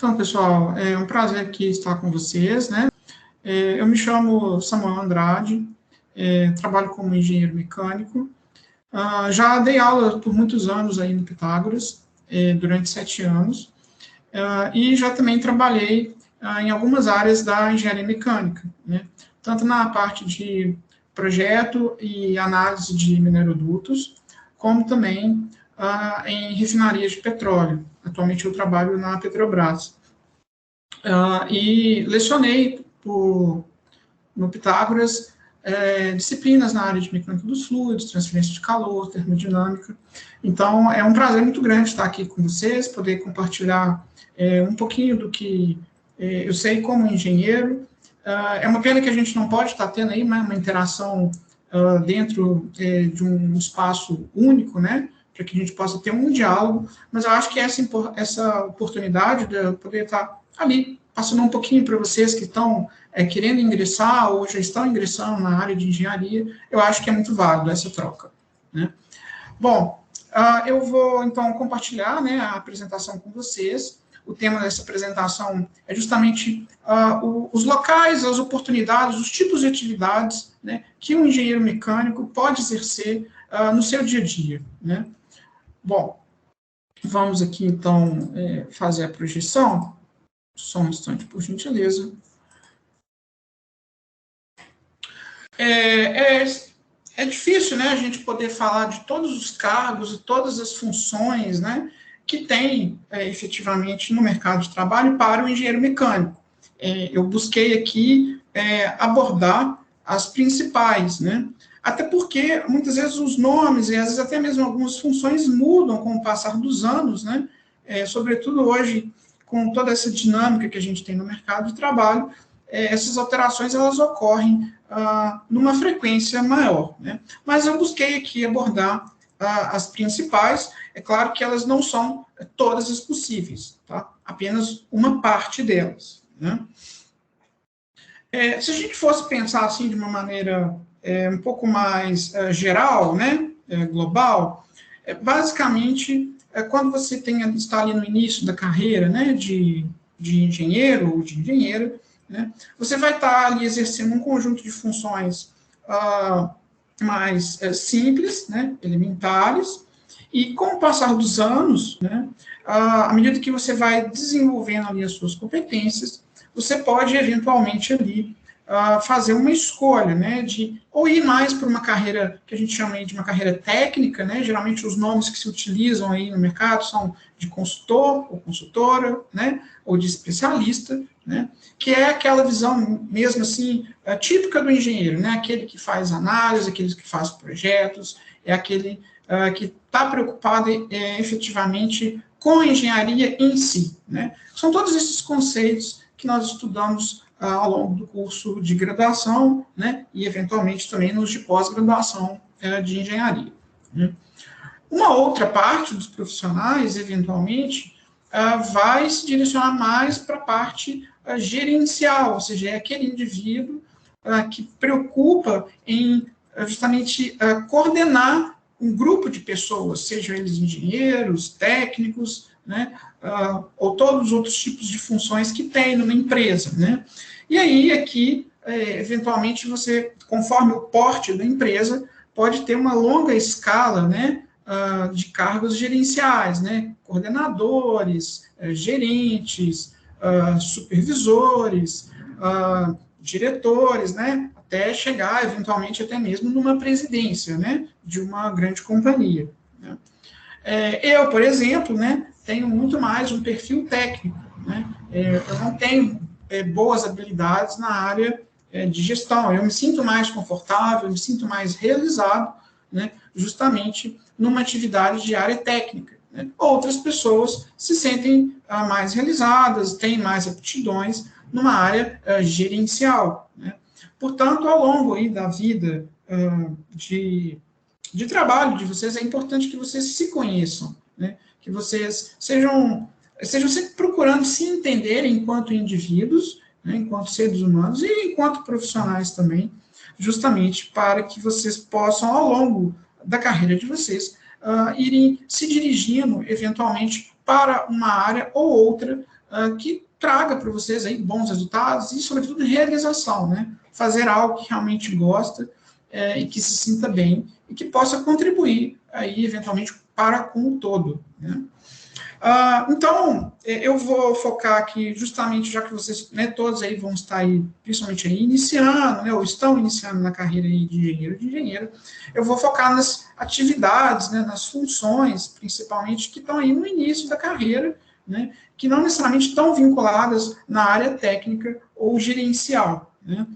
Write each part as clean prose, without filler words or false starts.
Então, pessoal, é um prazer aqui estar com vocês, né? Eu me chamo Samuel Andrade, trabalho como engenheiro mecânico. Já dei aula por muitos anos aí no Pitágoras, durante 7 anos, e já também trabalhei em algumas áreas da engenharia mecânica, né? Tanto na parte de projeto e análise de minerodutos, como também em refinarias de petróleo. Atualmente eu trabalho na Petrobras. E lecionei no Pitágoras disciplinas na área de mecânica dos fluidos, transferência de calor, termodinâmica. Então, é um prazer muito grande estar aqui com vocês, poder compartilhar um pouquinho do que eu sei como engenheiro. É uma pena que a gente não pode estar tendo aí uma interação dentro de um espaço único, né, para que a gente possa ter um diálogo, mas eu acho que essa oportunidade de eu poder estar ali, passando um pouquinho para vocês que estão querendo ingressar ou já estão ingressando na área de engenharia, eu acho que é muito válido essa troca, né. Bom, eu vou, então, compartilhar, né, a apresentação com vocês. O tema dessa apresentação é justamente os locais, as oportunidades, os tipos de atividades, né, que um engenheiro mecânico pode exercer no seu dia a dia, né. Bom, vamos aqui, então, fazer a projeção. Só um instante, por gentileza. É difícil, né, a gente poder falar de todos os cargos e todas as funções, né, que tem efetivamente no mercado de trabalho para o engenheiro mecânico. Eu busquei aqui abordar as principais, né, até porque muitas vezes os nomes e às vezes até mesmo algumas funções mudam com o passar dos anos, né, sobretudo hoje com toda essa dinâmica que a gente tem no mercado de trabalho, essas alterações elas ocorrem numa frequência maior, né? Mas eu busquei aqui abordar as principais. É claro que elas não são todas as possíveis, tá? Apenas uma parte delas, né? Se a gente fosse pensar assim de uma maneira um pouco mais geral, né, global, basicamente, quando você está ali no início da carreira, né, de engenheiro ou de engenheira, né, você vai estar ali exercendo um conjunto de funções mais simples, né, elementares, e com o passar dos anos, né, à medida que você vai desenvolvendo ali as suas competências, você pode eventualmente ali fazer uma escolha, né, de ou ir mais para uma carreira que a gente chama aí de uma carreira técnica, né, geralmente os nomes que se utilizam aí no mercado são de consultor ou consultora, né, ou de especialista, né, que é aquela visão mesmo assim típica do engenheiro, né, aquele que faz análise, aquele que faz projetos, é aquele que está preocupado efetivamente com a engenharia em si, né. São todos esses conceitos que nós estudamos ao longo do curso de graduação, né, e eventualmente também nos de pós-graduação de engenharia, né. Uma outra parte dos profissionais, eventualmente, vai se direcionar mais para a parte gerencial, ou seja, é aquele indivíduo que preocupa em justamente coordenar um grupo de pessoas, sejam eles engenheiros, técnicos, né, ou todos os outros tipos de funções que tem numa empresa, né. E aí, aqui, eventualmente, você, conforme o porte da empresa, pode ter uma longa escala, né, de cargos gerenciais, né, coordenadores, gerentes, supervisores, diretores, né, até chegar, eventualmente, até mesmo numa presidência, né, de uma grande companhia, né. Eu, por exemplo, né, tenho muito mais um perfil técnico, né, eu não tenho boas habilidades na área de gestão, eu me sinto mais confortável, eu me sinto mais realizado, né, justamente numa atividade de área técnica, né. Outras pessoas se sentem mais realizadas, têm mais aptidões numa área gerencial, né. Portanto, ao longo aí da vida de trabalho de vocês, é importante que vocês se conheçam, né, que vocês sejam sempre procurando se entender enquanto indivíduos, né, enquanto seres humanos e enquanto profissionais também, justamente para que vocês possam, ao longo da carreira de vocês, irem se dirigindo, eventualmente, para uma área ou outra que traga para vocês aí bons resultados e, sobretudo, realização, né? Fazer algo que realmente gosta e que se sinta bem e que possa contribuir aí, eventualmente, para com o todo, né? Então, eu vou focar aqui, justamente, já que vocês, né, todos aí vão estar aí, principalmente aí, iniciando, né, ou estão iniciando na carreira aí de engenheiro, eu vou focar nas atividades, né, nas funções, principalmente, que estão aí no início da carreira, né, que não necessariamente estão vinculadas na área técnica ou gerencial, né.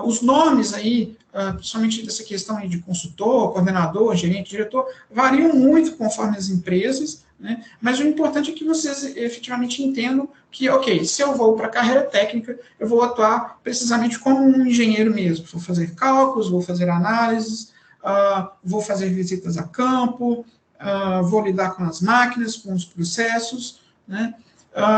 Os nomes aí, principalmente dessa questão aí de consultor, coordenador, gerente, diretor, variam muito conforme as empresas, né? Mas o importante é que vocês efetivamente entendam que, ok, se eu vou para a carreira técnica, eu vou atuar precisamente como um engenheiro mesmo. Vou fazer cálculos, vou fazer análises, vou fazer visitas a campo, vou lidar com as máquinas, com os processos, né?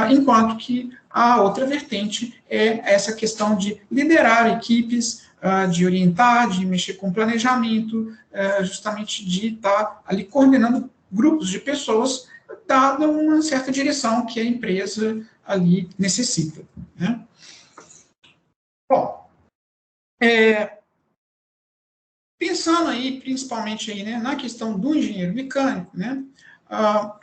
Enquanto que a outra vertente é essa questão de liderar equipes, de orientar, de mexer com planejamento, justamente de estar ali coordenando grupos de pessoas, dada uma certa direção que a empresa ali necessita, né? Bom, pensando aí, principalmente aí, né, na questão do engenheiro mecânico, né,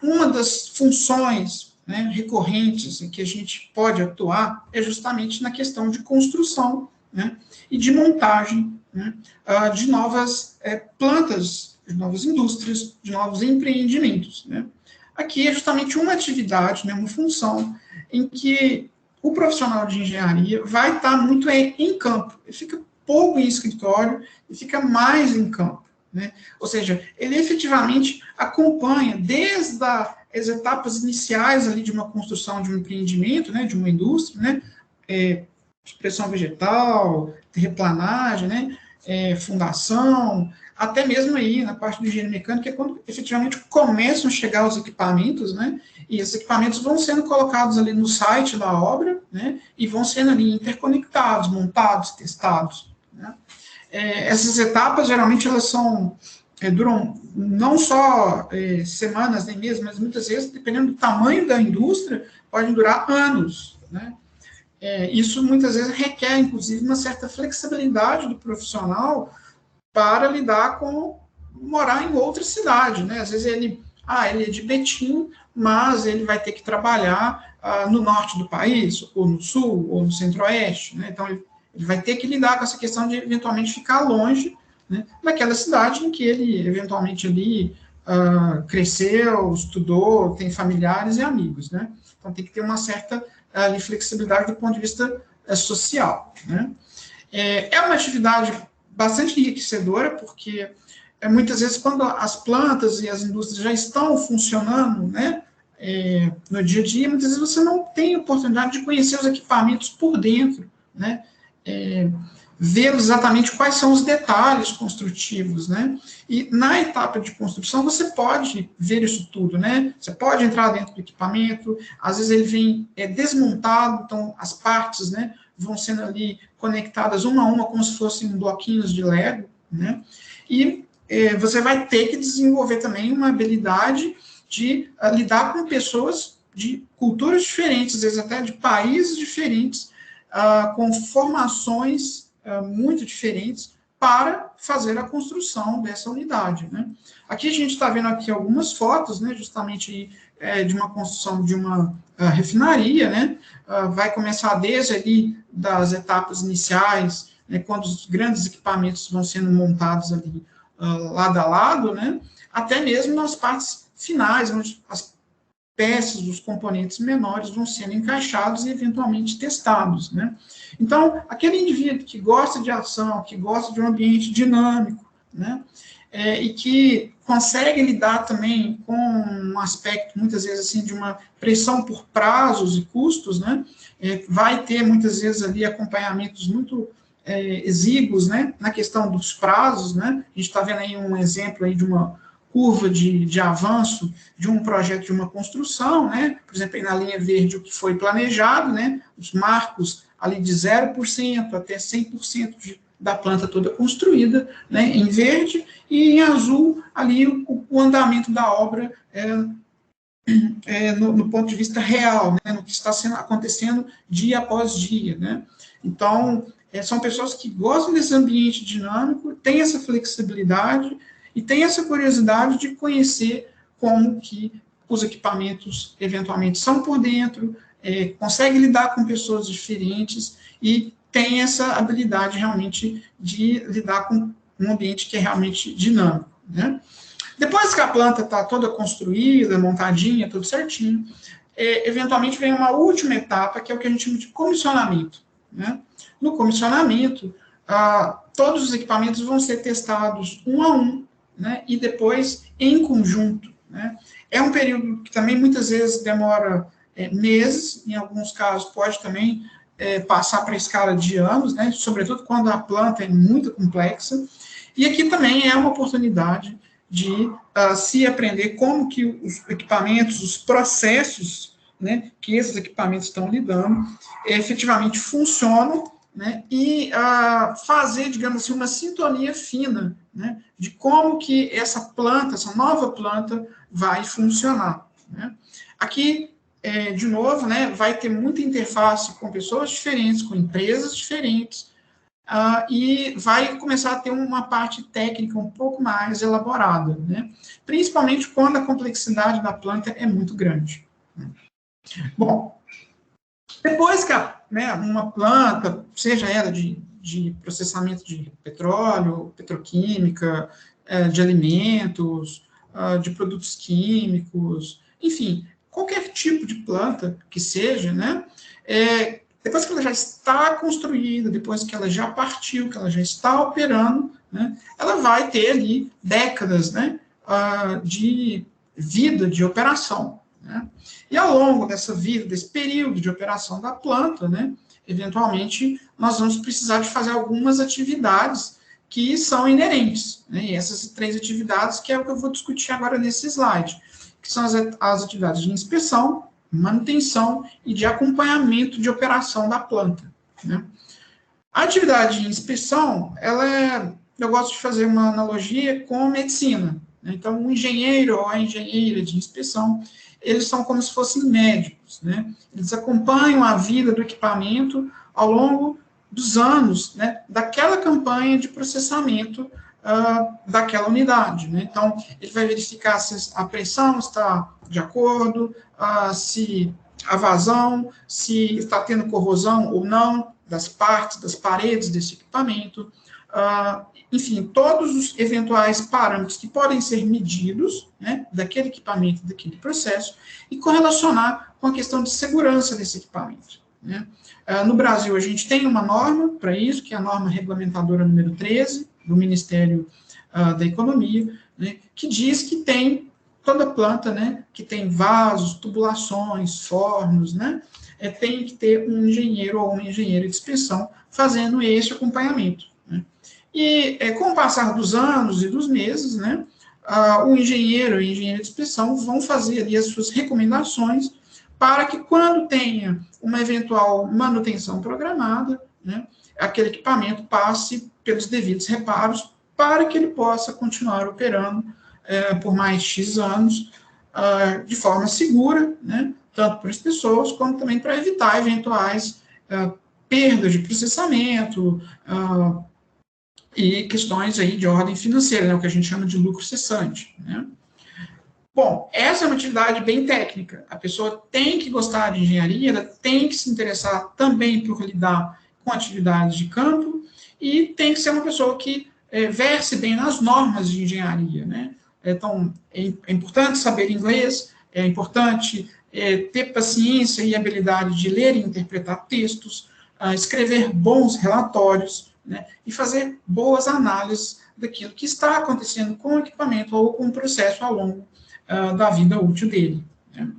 uma das funções, né, recorrentes em que a gente pode atuar é justamente na questão de construção, né, e de montagem, né, de novas plantas, de novas indústrias, de novos empreendimentos, né. Aqui é justamente uma atividade, né, uma função em que o profissional de engenharia vai estar muito em campo. Ele fica pouco em escritório e fica mais em campo, né? Ou seja, ele efetivamente acompanha desde as etapas iniciais ali de uma construção de um empreendimento, né, de uma indústria, né, de pressão vegetal, terraplanagem, né, fundação, até mesmo aí na parte do engenheiro mecânico, que é quando efetivamente começam a chegar os equipamentos, né, e esses equipamentos vão sendo colocados ali no site da obra, né, e vão sendo ali interconectados, montados, testados, né. Essas etapas, geralmente, elas duram não só semanas, nem meses, mas muitas vezes, dependendo do tamanho da indústria, podem durar anos, né. Isso muitas vezes requer, inclusive, uma certa flexibilidade do profissional para lidar com morar em outra cidade, né? Às vezes ele é de Betim, mas ele vai ter que trabalhar no norte do país, ou no sul, ou no centro-oeste, né? Então, ele vai ter que lidar com essa questão de, eventualmente, ficar longe, né, daquela cidade em que ele, eventualmente, ali cresceu, estudou, tem familiares e amigos, né? Então, tem que ter uma certa flexibilidade do ponto de vista social, né? É uma atividade bastante enriquecedora, porque muitas vezes, quando as plantas e as indústrias já estão funcionando, né, no dia a dia, muitas vezes você não tem oportunidade de conhecer os equipamentos por dentro, né, ver exatamente quais são os detalhes construtivos, né, e na etapa de construção você pode ver isso tudo, né, você pode entrar dentro do equipamento, às vezes ele vem desmontado, então as partes, né, vão sendo ali conectadas uma a uma, como se fossem bloquinhos de Lego, né, e você vai ter que desenvolver também uma habilidade de lidar com pessoas de culturas diferentes, às vezes até de países diferentes, com formações muito diferentes, para fazer a construção dessa unidade, né. Aqui a gente está vendo aqui algumas fotos, né, justamente de uma construção de uma refinaria, né, vai começar desde ali das etapas iniciais, né, quando os grandes equipamentos vão sendo montados ali lado a lado, né, até mesmo nas partes finais, onde as peças, os componentes menores vão sendo encaixados e eventualmente testados, né. Então, aquele indivíduo que gosta de ação, que gosta de um ambiente dinâmico, né, e que consegue lidar também com um aspecto, muitas vezes, assim, de uma pressão por prazos e custos, né, vai ter, muitas vezes, ali acompanhamentos muito exíguos, né, na questão dos prazos, né, a gente está vendo aí um exemplo aí de uma curva de avanço de um projeto de uma construção, né, por exemplo, aí na linha verde o que foi planejado, né, os marcos ali de 0% até 100% da planta toda construída, né, em verde, e em azul ali o andamento da obra no ponto de vista real, né, no que está acontecendo dia após dia, né? Então, são pessoas que gostam desse ambiente dinâmico, têm essa flexibilidade e têm essa curiosidade de conhecer como que os equipamentos eventualmente são por dentro, conseguem lidar com pessoas diferentes e tem essa habilidade realmente de lidar com um ambiente que é realmente dinâmico, né? Depois que a planta está toda construída, montadinha, tudo certinho, eventualmente vem uma última etapa, que é o que a gente chama de comissionamento, né? No comissionamento, todos os equipamentos vão ser testados um a um, né? E depois em conjunto, né? É um período que também muitas vezes demora meses, em alguns casos pode também passar para a escala de anos, né? Sobretudo quando a planta é muito complexa. E aqui também é uma oportunidade de se aprender como que os equipamentos, os processos, né, que esses equipamentos estão lidando, efetivamente funcionam, né, e fazer, digamos assim, uma sintonia fina, né, de como que essa planta, essa nova planta, vai funcionar, né. Aqui, de novo, né, vai ter muita interface com pessoas diferentes, com empresas diferentes, e vai começar a ter uma parte técnica um pouco mais elaborada, né? Principalmente quando a complexidade da planta é muito grande. Bom, depois que uma planta, seja ela de processamento de petróleo, petroquímica, de alimentos, de produtos químicos, enfim, qualquer tipo de planta que seja, né? Depois que ela já está construída, depois que ela já partiu, que ela já está operando, né, ela vai ter ali décadas, né, de vida de operação, né? E ao longo dessa vida, desse período de operação da planta, né, eventualmente nós vamos precisar de fazer algumas atividades que são inerentes, né? E essas 3 atividades que é o que eu vou discutir agora nesse slide, que são as atividades de inspeção, manutenção e de acompanhamento de operação da planta, né? A atividade de inspeção, eu gosto de fazer uma analogia com medicina, né? Então, o engenheiro ou a engenheira de inspeção, eles são como se fossem médicos, né? Eles acompanham a vida do equipamento ao longo dos anos, né, daquela campanha de processamento daquela unidade, né? Então, ele vai verificar se a pressão está de acordo, se a vazão, se está tendo corrosão ou não das partes, das paredes desse equipamento, enfim, todos os eventuais parâmetros que podem ser medidos, né, daquele equipamento, daquele processo, e correlacionar com a questão de segurança desse equipamento, né? No Brasil, a gente tem uma norma para isso, que é a norma regulamentadora número 13, do Ministério da Economia, né, que diz que tem toda planta, né, que tem vasos, tubulações, fornos, né, tem que ter um engenheiro ou uma engenheira de inspeção fazendo esse acompanhamento, né. E com o passar dos anos e dos meses, né, o engenheiro e a engenheira de inspeção vão fazer ali as suas recomendações para que quando tenha uma eventual manutenção programada, né, aquele equipamento passe pelos devidos reparos para que ele possa continuar operando por mais X anos, de forma segura, né, tanto para as pessoas, como também para evitar eventuais perdas de processamento e questões aí de ordem financeira, né, o que a gente chama de lucro cessante, né. Bom, essa é uma atividade bem técnica. A pessoa tem que gostar de engenharia, ela tem que se interessar também por lidar com atividades de campo e tem que ser uma pessoa que verse bem nas normas de engenharia, né? Então, é importante saber inglês, é importante ter paciência e habilidade de ler e interpretar textos, escrever bons relatórios, né, e fazer boas análises daquilo que está acontecendo com o equipamento ou com o processo ao longo da vida útil dele, né.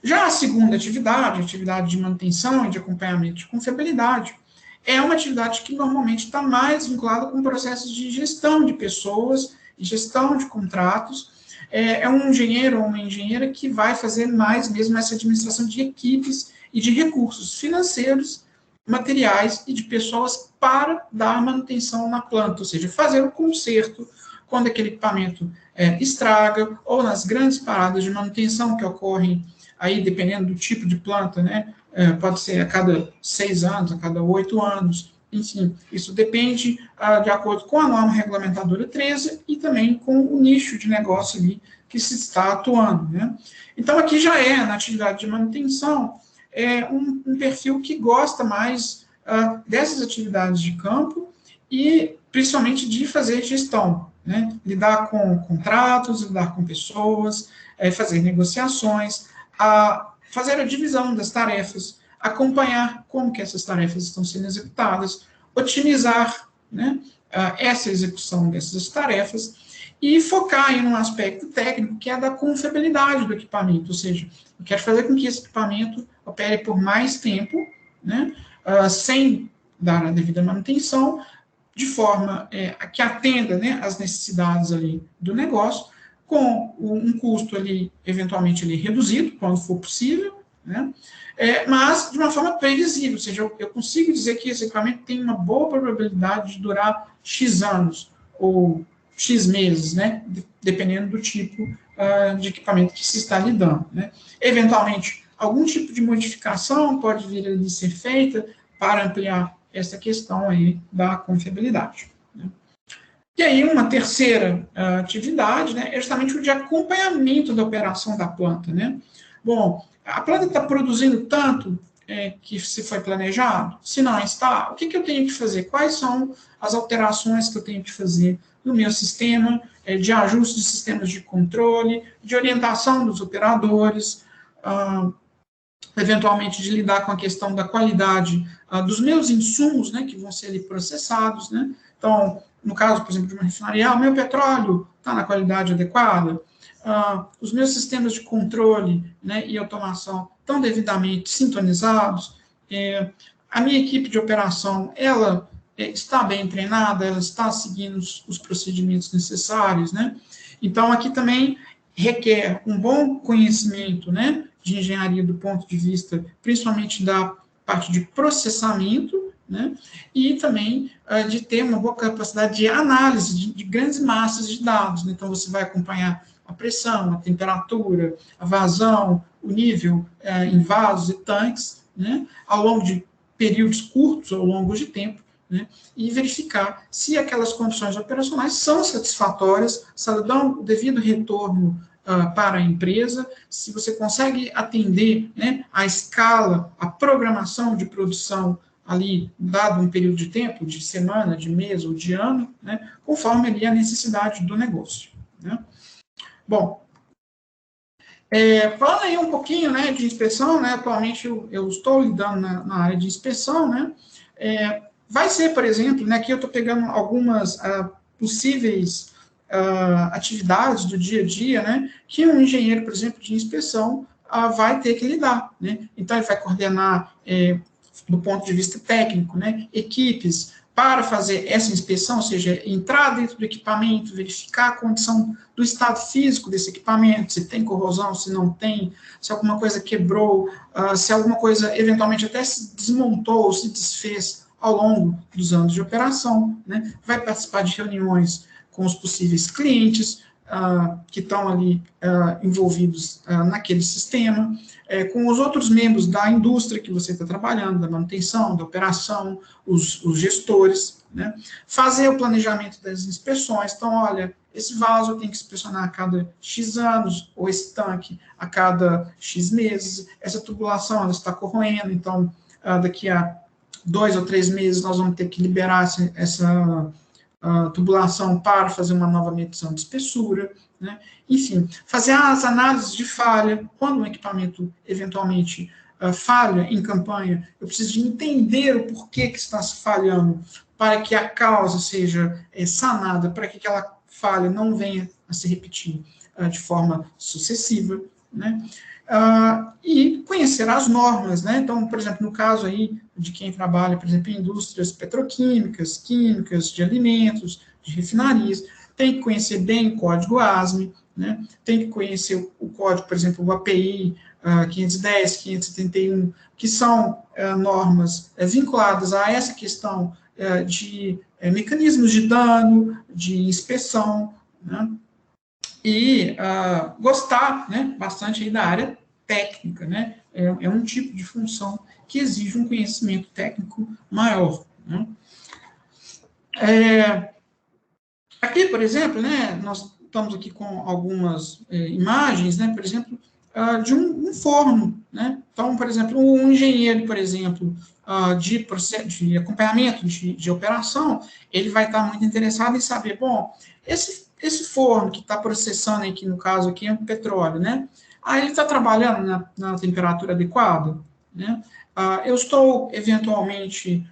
Já a segunda atividade, a atividade de manutenção e de acompanhamento de confiabilidade, é uma atividade que normalmente está mais vinculada com processos de gestão de pessoas, gestão de contratos. É um engenheiro ou uma engenheira que vai fazer mais mesmo essa administração de equipes e de recursos financeiros, materiais e de pessoas para dar manutenção na planta, ou seja, fazer o conserto quando aquele equipamento estraga, ou nas grandes paradas de manutenção que ocorrem aí, dependendo do tipo de planta, né? Pode ser a cada 6 anos, a cada 8 anos, enfim, isso depende de acordo com a norma regulamentadora 13 e também com o nicho de negócio ali que se está atuando, né? Então, aqui já na atividade de manutenção, um perfil que gosta mais dessas atividades de campo e, principalmente, de fazer gestão, né? Lidar com contratos, lidar com pessoas, fazer negociações, fazer a divisão das tarefas, acompanhar como que essas tarefas estão sendo executadas, otimizar, né, essa execução dessas tarefas e focar em um aspecto técnico que é da confiabilidade do equipamento, ou seja, eu quero fazer com que esse equipamento opere por mais tempo, né, sem dar a devida manutenção, de forma que atenda, né, as necessidades ali do negócio, com um custo ali, eventualmente, ali, reduzido, quando for possível, né? Mas de uma forma previsível, ou seja, eu consigo dizer que esse equipamento tem uma boa probabilidade de durar X anos, ou X meses, né? Dependendo do tipo de equipamento que se está lidando, né? Eventualmente, algum tipo de modificação pode vir a ser feita para ampliar essa questão aí da confiabilidade, né? E aí, uma terceira atividade, né, é justamente o de acompanhamento da operação da planta, né? Bom, a planta está produzindo tanto que se foi planejado? Se não está, o que eu tenho que fazer? Quais são as alterações que eu tenho que fazer no meu sistema, de ajuste de sistemas de controle, de orientação dos operadores, eventualmente de lidar com a questão da qualidade dos meus insumos, né, que vão ser ali processados, né? Então, no caso, por exemplo, de uma refinaria, o meu petróleo está na qualidade adequada, os meus sistemas de controle, né, e automação estão devidamente sintonizados, a minha equipe de operação, ela está bem treinada, ela está seguindo os procedimentos necessários, né? Então, aqui também requer um bom conhecimento, né, de engenharia do ponto de vista, principalmente da parte de processamento, né, e também de ter uma boa capacidade de análise de grandes massas de dados, né? Então, você vai acompanhar a pressão, a temperatura, a vazão, o nível em vasos e tanques, né, ao longo de períodos curtos ou longos de tempo, né, e verificar se aquelas condições operacionais são satisfatórias, se elas dão o devido retorno para a empresa, se você consegue atender, né, a escala, a programação de produção ali, dado um período de tempo, de semana, de mês ou de ano, né, conforme ali a necessidade do negócio, né. Bom, falando aí um pouquinho, né, de inspeção, né, atualmente eu estou lidando na área de inspeção, né, vai ser, por exemplo, né, aqui eu estou pegando algumas possíveis atividades do dia a dia, né, que um engenheiro, por exemplo, de inspeção vai ter que lidar, né. Então, ele vai coordenar, do ponto de vista técnico, né, equipes para fazer essa inspeção, ou seja, entrar dentro do equipamento, verificar a condição do estado físico desse equipamento, se tem corrosão, se não tem, se alguma coisa quebrou, se alguma coisa eventualmente até se desmontou ou se desfez ao longo dos anos de operação, né? Vai participar de reuniões com os possíveis clientes que estão ali envolvidos naquele sistema, com os outros membros da indústria que você está trabalhando, da manutenção, da operação, os gestores, né? Fazer o planejamento das inspeções. Então, olha, esse vaso tem que inspecionar a cada X anos, ou esse tanque a cada X meses, essa tubulação ela está corroendo, então, daqui a 2 ou 3 meses nós vamos ter que liberar essa tubulação para fazer uma nova medição de espessura, né? Enfim, fazer as análises de falha, quando um equipamento eventualmente falha em campanha, eu preciso de entender o porquê que está falhando, para que a causa seja sanada, para que aquela falha não venha a se repetir de forma sucessiva, né? E conhecer as normas, né? Então, por exemplo, no caso aí de quem trabalha, por exemplo, em indústrias petroquímicas, químicas, de alimentos, de refinarias, tem que conhecer bem o código ASME, né? Tem que conhecer o código, por exemplo, o API 510, 571, que são normas vinculadas a essa questão de mecanismos de dano, de inspeção, né? E gostar, né, bastante aí da área técnica, né? É um tipo de função que exige um conhecimento técnico maior, né? Aqui, por exemplo, né, nós estamos aqui com algumas imagens, né, por exemplo, de um forno, né? Então, por exemplo, um engenheiro, por exemplo, de acompanhamento de operação, ele vai estar muito interessado em saber, bom, esse forno que está processando aqui, no caso aqui, é um petróleo, né? Aí ele está trabalhando na temperatura adequada, né? Eu estou, eventualmente,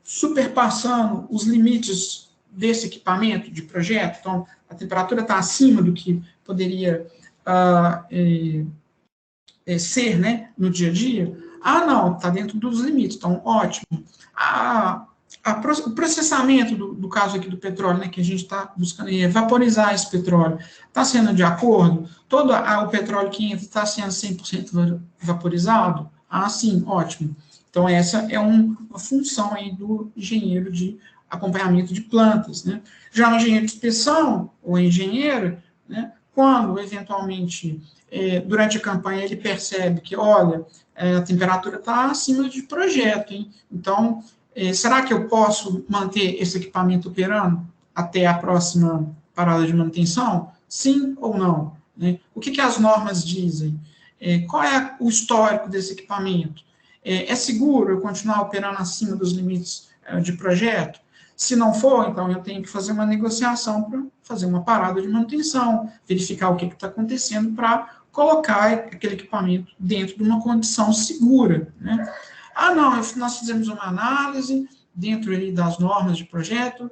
superpassando os limites desse equipamento de projeto, então a temperatura está acima do que poderia ser, né, no dia a dia. Não, está dentro dos limites, então ótimo. O processamento do caso aqui do petróleo, né, que a gente está buscando vaporizar esse petróleo, está sendo de acordo? Todo o petróleo que entra está sendo 100% vaporizado? Sim, ótimo. Então, essa é uma função aí do engenheiro de acompanhamento de plantas, né? Já o engenheiro de inspeção, ou engenheiro, né, quando, eventualmente, durante a campanha, ele percebe que, olha, a temperatura está acima de projeto, hein? Então, será que eu posso manter esse equipamento operando até a próxima parada de manutenção? Sim ou não? Né? O que as normas dizem? Qual é o histórico desse equipamento? É seguro eu continuar operando acima dos limites de projeto? Se não for, então eu tenho que fazer uma negociação para fazer uma parada de manutenção, verificar o que está acontecendo para colocar aquele equipamento dentro de uma condição segura, né? Não, nós fizemos uma análise dentro ali das normas de projeto,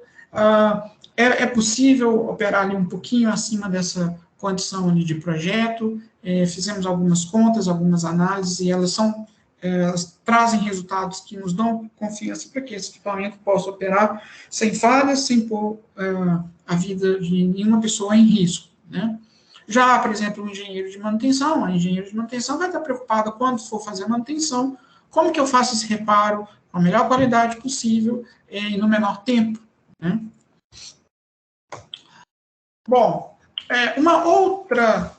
é possível operar ali um pouquinho acima dessa condição ali de projeto, fizemos algumas contas, algumas análises, e elas trazem resultados que nos dão confiança para que esse equipamento possa operar sem falhas, sem pôr a vida de nenhuma pessoa em risco, né? Já, por exemplo, o engenheiro de manutenção, a engenheiro de manutenção vai estar preocupado quando for fazer a manutenção, como que eu faço esse reparo com a melhor qualidade possível e no menor tempo, né? Bom,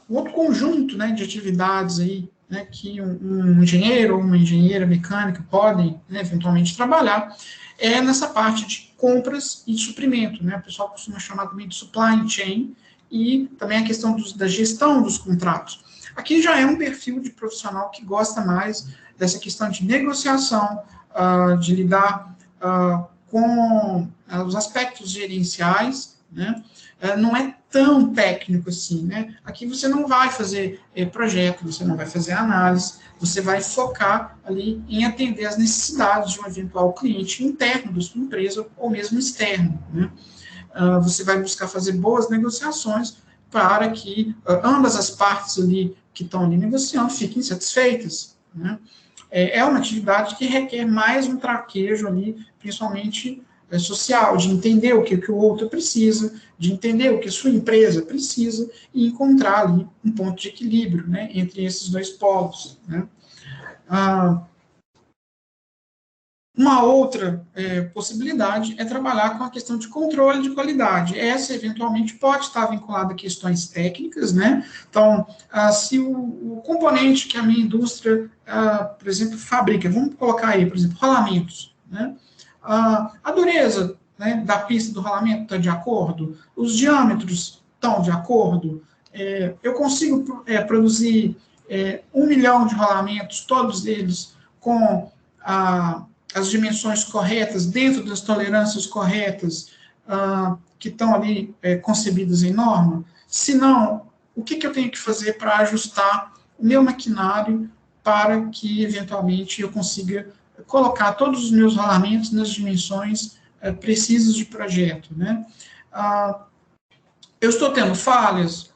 outro conjunto, né, de atividades aí, né, que um engenheiro ou uma engenheira mecânica podem, né, eventualmente trabalhar, nessa parte de compras e de suprimento, né? O pessoal costuma chamar também de supply chain, e também a questão da gestão dos contratos. Aqui já é um perfil de profissional que gosta mais dessa questão de negociação, de lidar com os aspectos gerenciais, né? Não é tão técnico assim, né? Aqui você não vai fazer projeto, você não vai fazer análise, você vai focar ali em atender as necessidades de um eventual cliente interno da sua empresa ou mesmo externo, né? Você vai buscar fazer boas negociações para que ambas as partes ali que estão ali negociando fiquem satisfeitas, né? É uma atividade que requer mais um traquejo ali, principalmente social, de entender o que o outro precisa, de entender o que a sua empresa precisa e encontrar ali um ponto de equilíbrio, né, entre esses dois polos, né? Uma outra possibilidade é trabalhar com a questão de controle de qualidade. Essa, eventualmente, pode estar vinculada a questões técnicas, né? Então, se o componente que a minha indústria, por exemplo, fabrica, vamos colocar aí, por exemplo, rolamentos, né? A dureza, né, da pista do rolamento está de acordo? Os diâmetros estão de acordo? Eu consigo produzir 1 milhão de rolamentos, todos eles com as dimensões corretas, dentro das tolerâncias corretas, que estão ali concebidas em norma? Se não, o que eu tenho que fazer para ajustar o meu maquinário para que, eventualmente, eu consiga colocar todos os meus rolamentos nas dimensões precisas de projeto, né? Eu estou tendo falhas,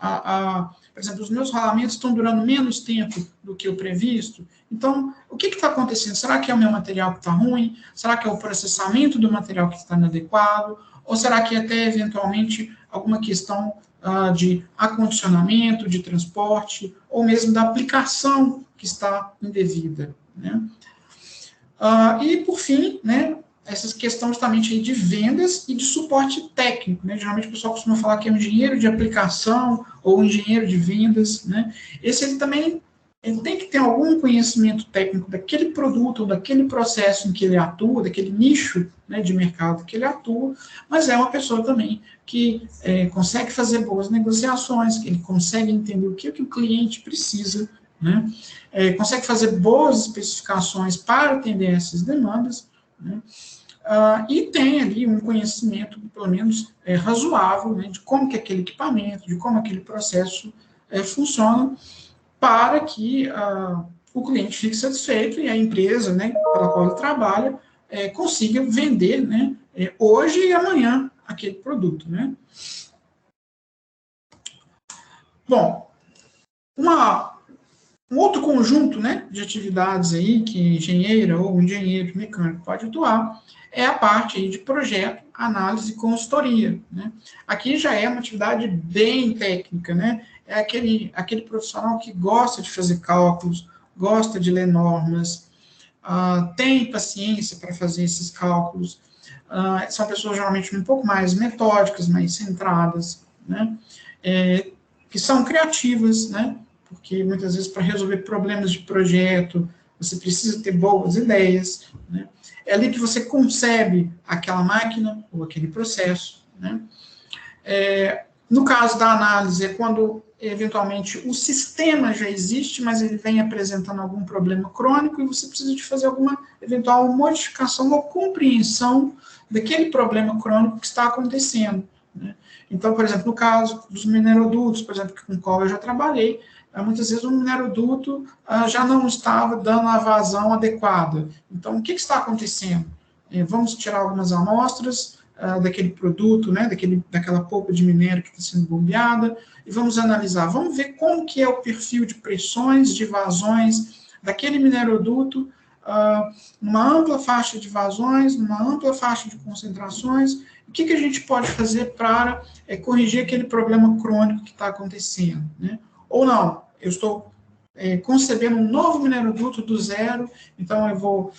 por exemplo, os meus rolamentos estão durando menos tempo do que o previsto. Então, o que está acontecendo? Será que é o meu material que está ruim? Será que é o processamento do material que está inadequado? Ou será que até, eventualmente, alguma questão de acondicionamento, de transporte, ou mesmo da aplicação que está indevida, né? E, por fim, né, essa questão justamente aí de vendas e de suporte técnico, né? Geralmente o pessoal costuma falar que é um engenheiro de aplicação ou um engenheiro de vendas, né? Esse ele também ele tem que ter algum conhecimento técnico daquele produto ou daquele processo em que ele atua, daquele nicho, né, de mercado que ele atua, mas é uma pessoa também que consegue fazer boas negociações, que ele consegue entender o que o cliente precisa, né? Consegue fazer boas especificações para atender essas demandas, né? E tem ali um conhecimento, pelo menos, razoável, né, de como que aquele equipamento, de como aquele processo funciona, para que o cliente fique satisfeito e a empresa, né, para a qual ele trabalha consiga vender, né, hoje e amanhã aquele produto, né. Bom, um outro conjunto, né, de atividades aí que engenheira ou engenheiro mecânico pode atuar é a parte aí de projeto, análise e consultoria, né. Aqui já é uma atividade bem técnica, né, é aquele profissional que gosta de fazer cálculos, gosta de ler normas, tem paciência para fazer esses cálculos, são pessoas geralmente um pouco mais metódicas, mais centradas, né, que são criativas, né, porque muitas vezes para resolver problemas de projeto, você precisa ter boas ideias, né, é ali que você concebe aquela máquina ou aquele processo, né. No caso da análise, é quando, eventualmente, o sistema já existe, mas ele vem apresentando algum problema crônico e você precisa de fazer alguma eventual modificação ou compreensão daquele problema crônico que está acontecendo, né? Então, por exemplo, no caso dos minerodutos, por exemplo, com o qual eu já trabalhei, muitas vezes o mineroduto já não estava dando a vazão adequada. Então, o que está acontecendo? Vamos tirar algumas amostras daquele produto, né, daquela polpa de minério que está sendo bombeada, e vamos analisar, vamos ver como que é o perfil de pressões, de vazões daquele mineroduto, numa ampla faixa de vazões, numa ampla faixa de concentrações, o que a gente pode fazer para corrigir aquele problema crônico que está acontecendo, né? Ou não, eu estou concebendo um novo mineroduto do zero, então eu vou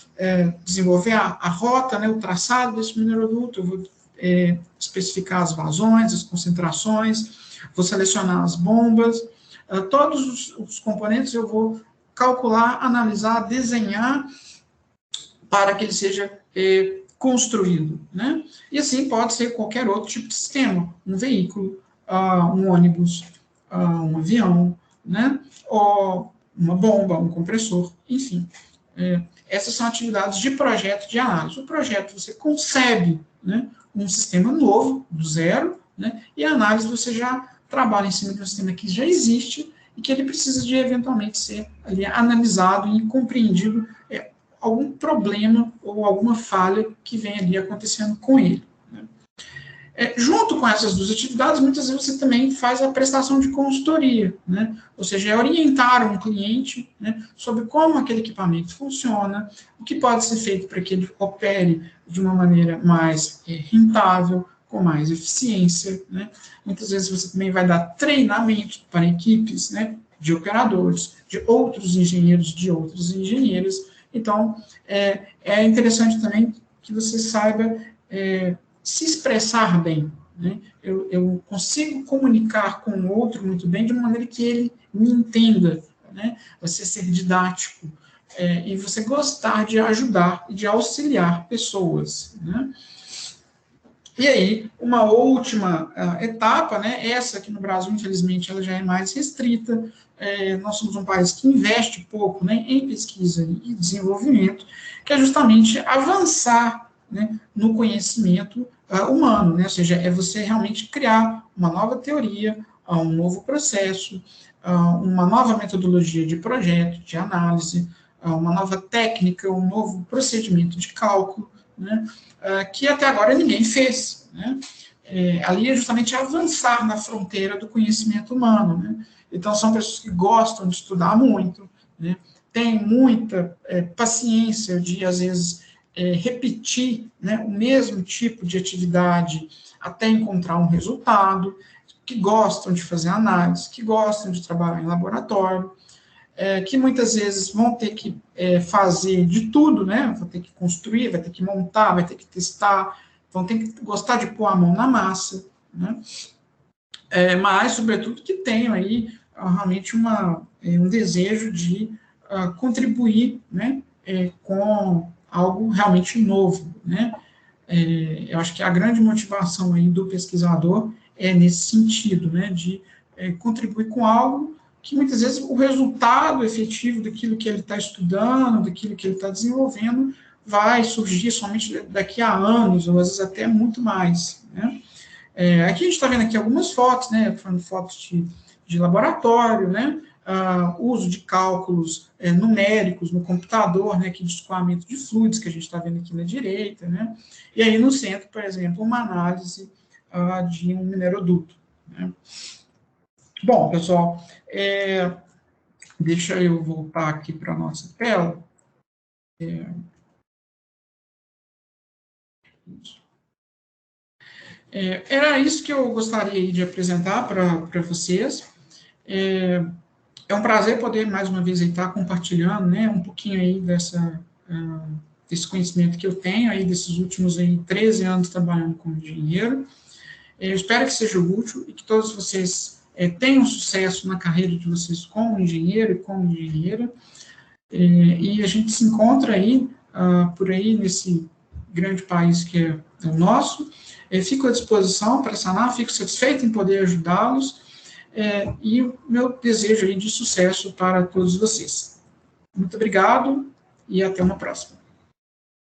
desenvolver a rota, né, o traçado desse mineroduto, eu vou especificar as vazões, as concentrações, vou selecionar as bombas, todos os componentes eu vou calcular, analisar, desenhar para que ele seja construído, né? E assim pode ser qualquer outro tipo de sistema, um veículo, um ônibus, um avião, né? Ou uma bomba, um compressor, enfim. Essas são atividades de projeto de análise. O projeto você concebe, né, um sistema novo, do zero, né? E a análise você já trabalha em cima de um sistema que já existe e que ele precisa de eventualmente ser ali analisado e compreendido algum problema ou alguma falha que vem ali acontecendo com ele, né? Junto com essas duas atividades, muitas vezes você também faz a prestação de consultoria, né? Ou seja, é orientar um cliente, né, sobre como aquele equipamento funciona, o que pode ser feito para que ele opere de uma maneira mais rentável, com mais eficiência, né? Muitas vezes você também vai dar treinamento para equipes, né, de operadores, de outros engenheiros, de outras engenheiras. Então, é interessante também que você saiba se expressar bem, né? Eu consigo comunicar com o outro muito bem, de uma maneira que ele me entenda, né? Você ser didático, e você gostar de ajudar e de auxiliar pessoas, né? E aí, uma última etapa, né? Essa aqui no Brasil, infelizmente, ela já é mais restrita. Nós somos um país que investe pouco, né, em pesquisa e desenvolvimento, que é justamente avançar, né, no conhecimento humano, né? Ou seja, é você realmente criar uma nova teoria, um novo processo, uma nova metodologia de projeto, de análise, uma nova técnica, um novo procedimento de cálculo, né, que até agora ninguém fez, né? Ali é justamente avançar na fronteira do conhecimento humano, né? Então, são pessoas que gostam de estudar muito, né? Têm muita paciência de, às vezes, repetir, né, o mesmo tipo de atividade até encontrar um resultado, que gostam de fazer análise, que gostam de trabalhar em laboratório, que muitas vezes vão ter que fazer de tudo, né? Vão ter que construir, vai ter que montar, vai ter que testar, vão ter que gostar de pôr a mão na massa, né? Mas, sobretudo, que tenham aí realmente um desejo de contribuir, né, com algo realmente novo, né? Eu acho que a grande motivação aí do pesquisador é nesse sentido, né, de contribuir com algo que muitas vezes o resultado efetivo daquilo que ele está estudando, daquilo que ele está desenvolvendo, vai surgir somente daqui a anos, ou às vezes até muito mais, né? Aqui a gente está vendo aqui algumas fotos, né, fotos de laboratório, né, uso de cálculos numéricos no computador, né, que de escoamento de fluidos, que a gente está vendo aqui na direita, né, e aí no centro, por exemplo, uma análise de um mineroduto, né. Bom, pessoal, deixa eu voltar aqui para a nossa tela. Era isso que eu gostaria de apresentar para vocês. É um prazer poder, mais uma vez, estar compartilhando, né, um pouquinho aí desse conhecimento que eu tenho aí desses últimos aí 13 anos trabalhando como engenheiro. Eu espero que seja útil e que todos vocês tenham sucesso na carreira de vocês como engenheiro e como engenheira. E a gente se encontra aí, por aí, nesse grande país que é o nosso. Fico à disposição para sanar, fico satisfeito em poder ajudá-los. E o meu desejo aí de sucesso para todos vocês. Muito obrigado e até uma próxima.